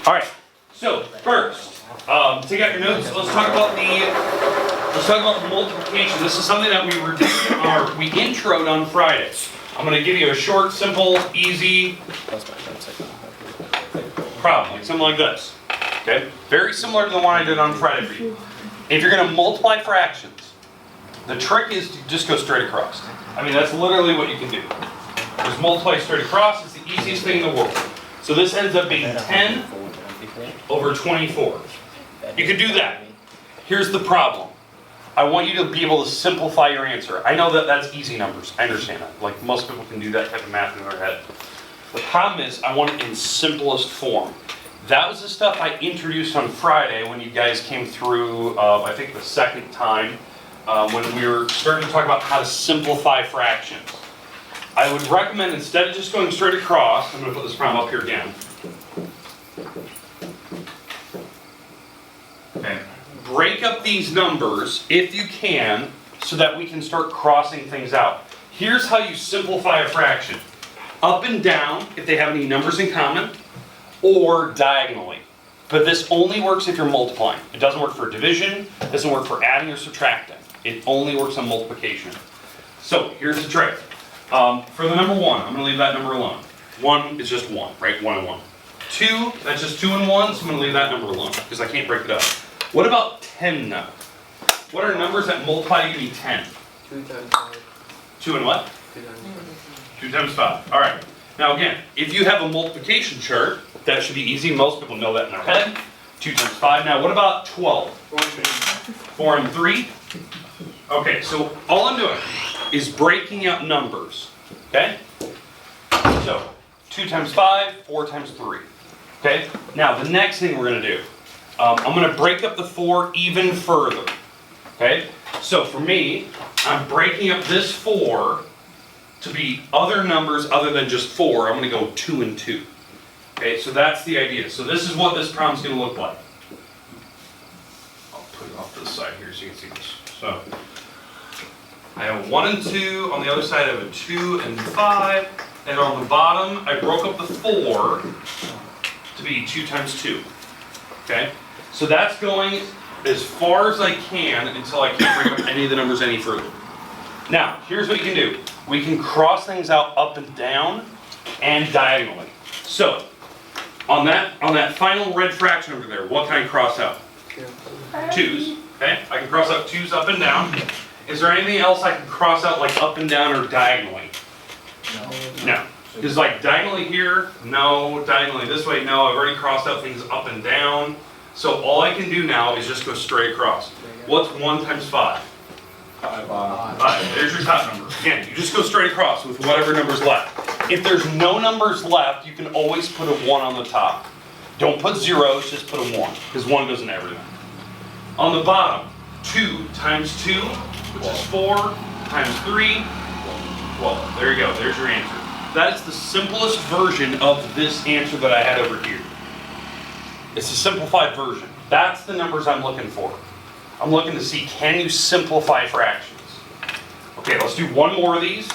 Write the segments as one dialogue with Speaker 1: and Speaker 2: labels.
Speaker 1: All right. So first, take out your notes. Let's talk about multiplication. This is something that we introed on Friday. I'm going to give you a short, simple, easy problem, like something like this. Okay? Very similar to the one I did on Friday for you. If you're going to multiply fractions, the trick is to just go straight across. I mean, that's literally what you can do. Just multiply straight across. It's the easiest thing in the world. So this ends up being 10 over 24. You can do that. Here's the problem. I want you to be able to simplify your answer. I know that that's easy numbers. I understand that. Like most people can do that type of math in their head. The problem is I want it in simplest form. That was the stuff I introduced on Friday when you guys came through, I think the second time, when we were starting to talk about how to simplify fractions. I would recommend, instead of just going straight across, I'm going to put this problem up here again. Okay. Break up these numbers, if you can, so that we can start crossing things out. Here's how you simplify a fraction. Up and down, if they have any numbers in common, or diagonally. But this only works if you're multiplying. It doesn't work for division, it doesn't work for adding or subtracting. It only works on multiplication. So, here's the trick. For the number 1, I'm going to leave that number alone. 1 is just 1, right? 1 and 1. 2, that's just 2 and 1, so I'm going to leave that number alone, because I can't break it up. What about 10 now? What are numbers that multiply to give me 10?
Speaker 2: 2 times 5.
Speaker 1: 2 and what?
Speaker 2: 2 times 5. 2
Speaker 1: times 5. All right. Now again, if you have a multiplication chart, that should be easy. Most people know that in their head. 2 times 5. Now what about 12? 4 and 3. Okay, so all I'm doing is breaking out numbers. Okay? So 2 times 5, 4 times 3. Okay? Now the next thing we're going to do, I'm going to break up the 4 even further. Okay? So for me, I'm breaking up this 4 to be other numbers other than just 4. I'm going to go 2 and 2. Okay, so that's the idea. So this is what this problem's going to look like. I'll put it off to the side here so you can see this. So I have a 1 and 2. On the other side, I have a 2 and 5. And on the bottom, I broke up the 4 to be 2 times 2. Okay? So that's going as far as I can until I can't bring up any of the numbers any further. Now, here's what you can do. We can cross things out up and down and diagonally. So, on that final red fraction over there, what can I cross out? 2's. Okay? I can cross out 2's up and down. Is there anything else I can cross out like up and down or diagonally? No. Is like diagonally here? No. Diagonally this way? No. I've already crossed out things up and down. So all I can do now is just go straight across. What's 1 times 5? 5. There's your top number. Again, you just go straight across with whatever number's left. If there's no numbers left, you can always put a 1 on the top. Don't put zeros, just put a 1, because 1 goes in everything. On the bottom, 2 times 2, which is 4, times 3, 12. There you go, there's your answer. That is the simplest version of this answer that I had over here. It's a simplified version. That's the numbers I'm looking for. I'm looking to see, can you simplify fractions? Okay, let's do one more of these.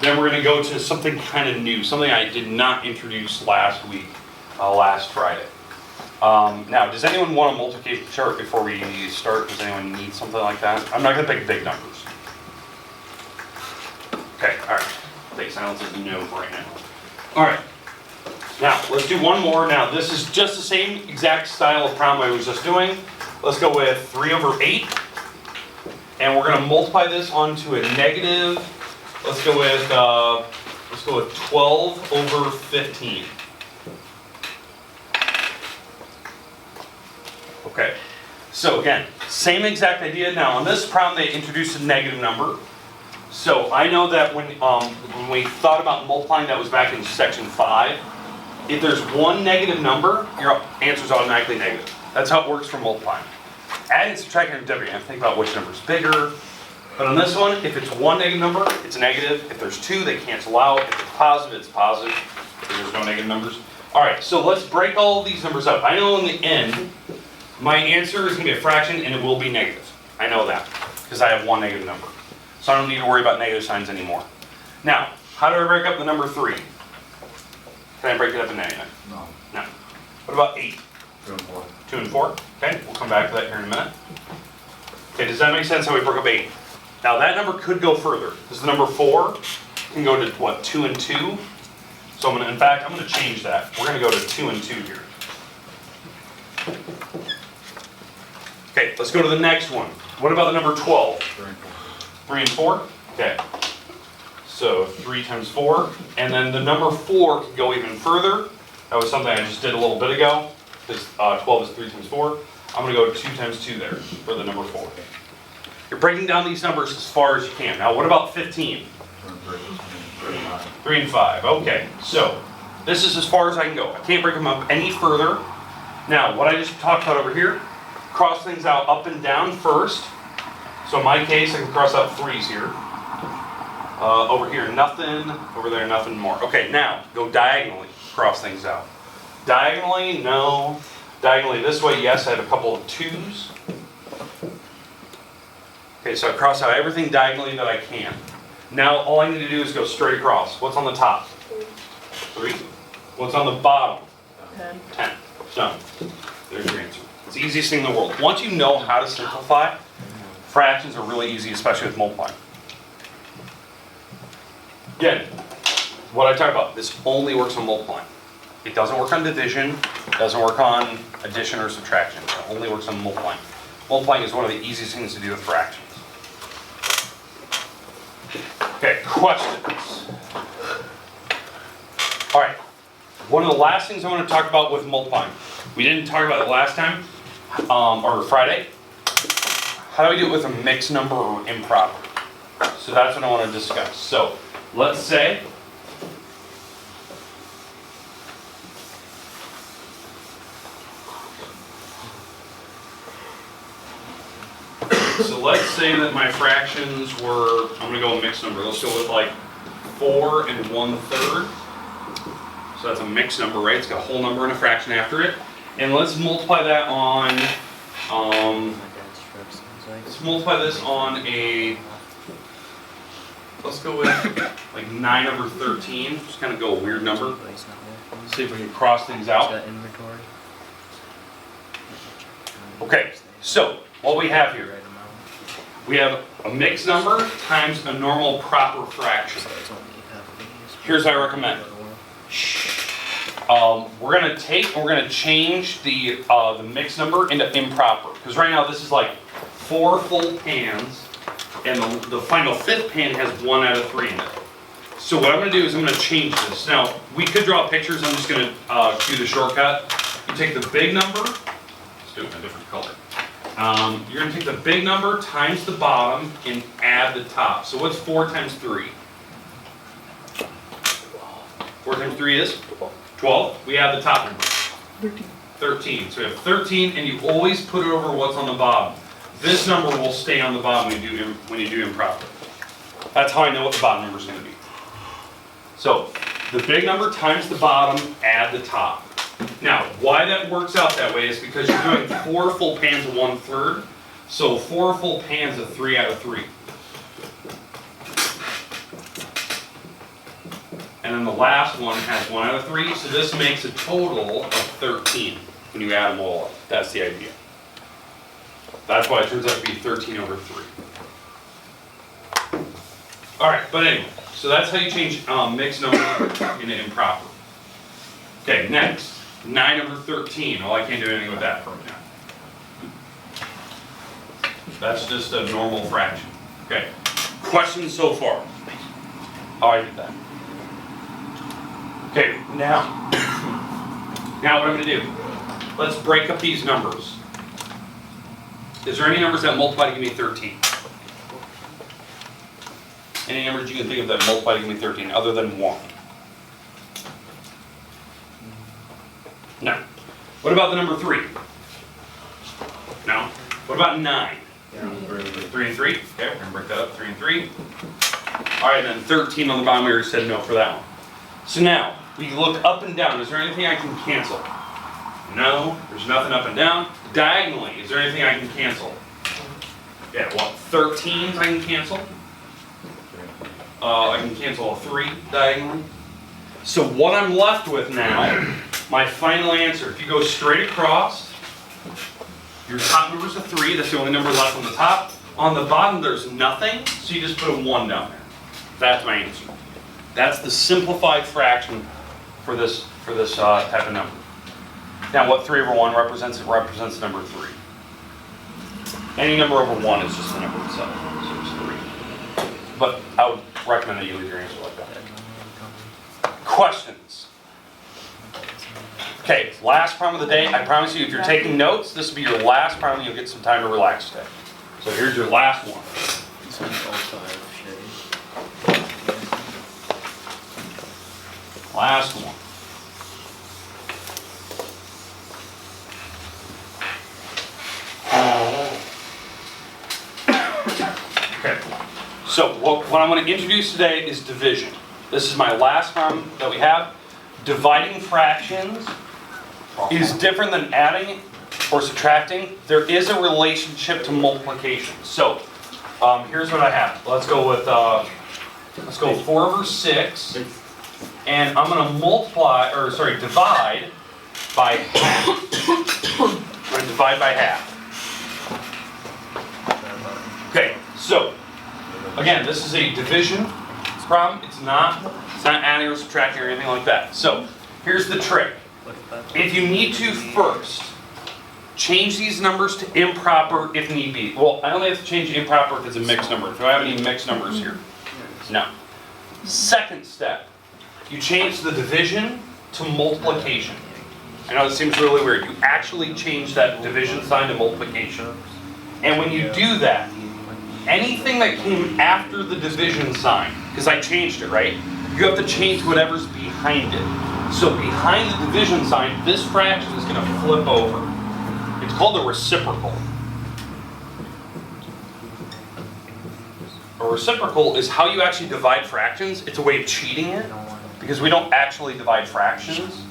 Speaker 1: Then we're going to go to something kind of new, something I did not introduce last week, last Friday. Now, does anyone want a multiplication chart before we start? Does anyone need something like that? I'm not going to pick big numbers. Okay, all right. Take silence as no right now. All right. Now, let's do one more. Now, this is just the same exact style of problem I was just doing. Let's go with 3 over 8. And we're going to multiply this onto a negative. Let's go with 12 over 15. Okay. So again, same exact idea. Now, on this problem, they introduced a negative number. So I know that when we thought about multiplying, that was back in section 5. If there's one negative number, your answer's automatically negative. That's how it works for multiplying. Adding, subtracting, and dividing, I think about which number's bigger. But on this one, if it's one negative number, it's a negative. If there's 2, they cancel out. If it's positive, it's positive. If there's no negative numbers. All right, so let's break all of these numbers up. I know in the end, my answer is going to be a fraction, and it will be negative. I know that, because I have one negative number. So I don't need to worry about negative signs anymore. Now, how do I break up the number 3? Can I break it up in negative?
Speaker 3: No.
Speaker 1: No. What about 8?
Speaker 3: 2 and 4.
Speaker 1: 2 and 4? Okay, we'll come back to that here in a minute. Okay, does that make sense how we broke up 8? Now that number could go further, because the number 4 can go to, what, 2 and 2? So in fact, I'm gonna change that. We're gonna go to 2 and 2 here. Okay, let's go to the next one. What about the number 12?
Speaker 3: 3 and 4.
Speaker 1: 3 and 4? Okay. So 3 times 4, and then the number 4 can go even further. That was something I just did a little bit ago, because 12 is 3 times 4. I'm gonna go 2 times 2 there for the number 4. You're breaking down these numbers as far as you can. Now what about 15?
Speaker 3: 2 and 3. 3 and 5.
Speaker 1: 3 and 5, okay. So this is as far as I can go. I can't break them up any further. Now, what I just talked about over here, cross things out up and down first. So in my case, I can cross out 3s here. Over here, nothing. Over there, nothing more. Okay, now, go diagonally, cross things out. Diagonally, no. Diagonally this way, yes, I have a couple of 2s. Okay, so I cross out everything diagonally that I can. Now, all I need to do is go straight across. What's on the top? 3. What's on the bottom?
Speaker 2: 10.
Speaker 1: 10. Done. There's your answer. It's the easiest thing in the world. Once you know how to simplify, fractions are really easy, especially with multiplying. Again, what I talk about, this only works on multiplying. It doesn't work on division, it doesn't work on addition or subtraction. It only works on multiplying. Multiplying is one of the easiest things to do with fractions. Okay, questions? All right, one of the last things I want to talk about with multiplying. We didn't talk about it last time, or Friday. How do we do it with a mixed number or improper? So that's what I want to discuss. So let's say that my fractions were, I'm going to go with mixed number. Let's go with like 4 and 1/3. So that's a mixed number, right? It's got a whole number and a fraction after it. And let's multiply that on, let's multiply this on a, let's go with like 9/13. Just kind of go a weird number. See if we can cross things out. Okay, so what we have here, we have a mixed number times a normal proper fraction. Here's what I recommend. We're gonna change the mixed number into improper, because right now this is like 4 full pans, and the final 5th pan has 1 out of 3 in it. So what I'm gonna do is I'm gonna change this. Now, we could draw pictures, I'm just gonna do the shortcut. You take the big number, let's do it in a different color. You're gonna take the big number times the bottom and add the top. So what's 4 times 3? 4 times 3 is? 12. We add the top number. 13. So we have 13, and you always put it over what's on the bottom. This number will stay on the bottom when you do improper. That's how I know what the bottom number is going to be. So the big number times the bottom, add the top. Now, why that works out that way is because you're doing 4 full pans of 1/3. So 4 full pans of 3 out of 3. And then the last one has 1 out of 3, so this makes a total of 13 when you add them all up. That's the idea. That's why it turns out to be 13/3. All right, but anyway, so that's how you change mixed number into improper. Okay, next, 9/13. Oh, I can't do anything with that right now. That's just a normal fraction. Okay, questions so far? Oh, I did that. Okay, now what I'm going to do, let's break up these numbers. Is there any numbers that multiply to give me 13? Any numbers you can think of that multiply to give me 13 other than 1? No. What about the number 3? No. What about 9? 3 and 3? Okay, we're going to break that up, 3 and 3. All right, then 13 on the bottom, we already said no for that one. So now, we look up and down. Is there anything I can cancel? No, there's nothing up and down. Diagonally, is there anything I can cancel? Yeah, what, 13s I can cancel? I can cancel a 3 diagonally. So what I'm left with now my final answer, if you go straight across, your top number's a 3, that's the only number left on the top. On the bottom, there's nothing, so you just put a 1 down there. That's my answer. That's the simplified fraction for this type of number. Now, what 3 over 1 represents? It represents number 3. Any number over 1 is just the number itself, so it's 3. But I would recommend that you leave your answer like that. Questions? Okay, last problem of the day. I promise you, if you're taking notes, this will be your last problem. You'll get some time to relax today. So here's your last one. Last one. Okay, so what I'm going to introduce today is division. This is my last problem that we have. Dividing fractions is different than adding or subtracting. There is a relationship to multiplication. So here's what I have. Let's go with 4 over 6, and I'm going to divide by half. I'm going to divide by half. Okay, so again, this is a division problem. It's not adding or subtracting or anything like that. So here's the trick. If you need to first change these numbers to improper if need be. Well, I only have to change improper if it's a mixed number. Do I have any mixed numbers here? No. Second step, you change the division to multiplication. I know it seems really weird. You actually change that division sign to multiplication. And when you do that, anything that came after the division sign, because I changed it, right? You have to change whatever's behind it. So behind the division sign, this fraction is going to flip over. It's called a reciprocal. A reciprocal is how you actually divide fractions. It's a way of cheating it, because we don't actually divide fractions.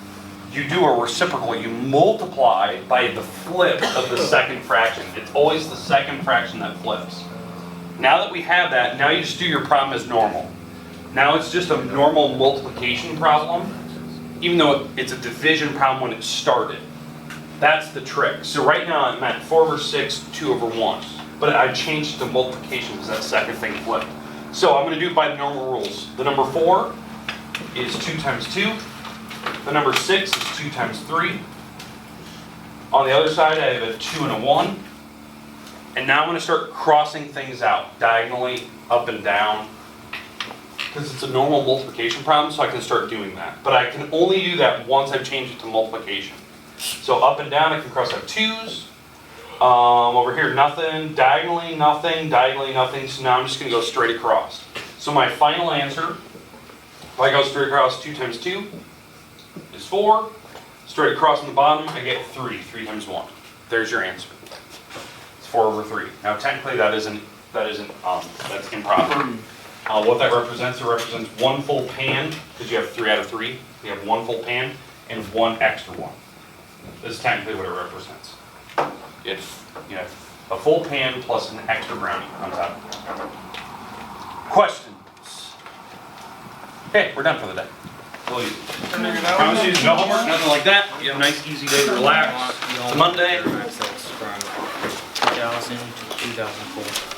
Speaker 1: You do a reciprocal. You multiply by the flip of the second fraction. It's always the second fraction that flips. Now that we have that, now you just do your problem as normal. Now it's just a normal multiplication problem, even though it's a division problem when it started. That's the trick. So right now I'm at 4 over 6, 2 over 1. But I changed it to multiplication because that second thing flipped. So I'm going to do it by the normal rules. The number 4 is 2 times 2. The number 6 is 2 times 3. On the other side I have a 2 and a 1. And now I'm going to start crossing things out, diagonally, up and down. Because it's a normal multiplication problem, so I can start doing that. But I can only do that once I've changed it to multiplication. So up and down I can cross out 2's. Over here nothing, diagonally nothing, diagonally nothing. So now I'm just going to go straight across. So my final answer, if I go straight across, 2 times 2 is 4. Straight across on the bottom I get 3. 3 times 1. There's your answer. It's 4 over 3. Now technically that's improper. What that represents, it represents 1 full pan, because you have 3 out of 3. You have 1 full pan and 1 extra one. This is technically what it represents. You have a full pan plus an extra brownie on top. Questions? Okay, we're done for the day. Really easy. Promise you, no homework, nothing like that. You have a nice easy day to relax. It's Monday.
Speaker 2: From 2000 to 2004.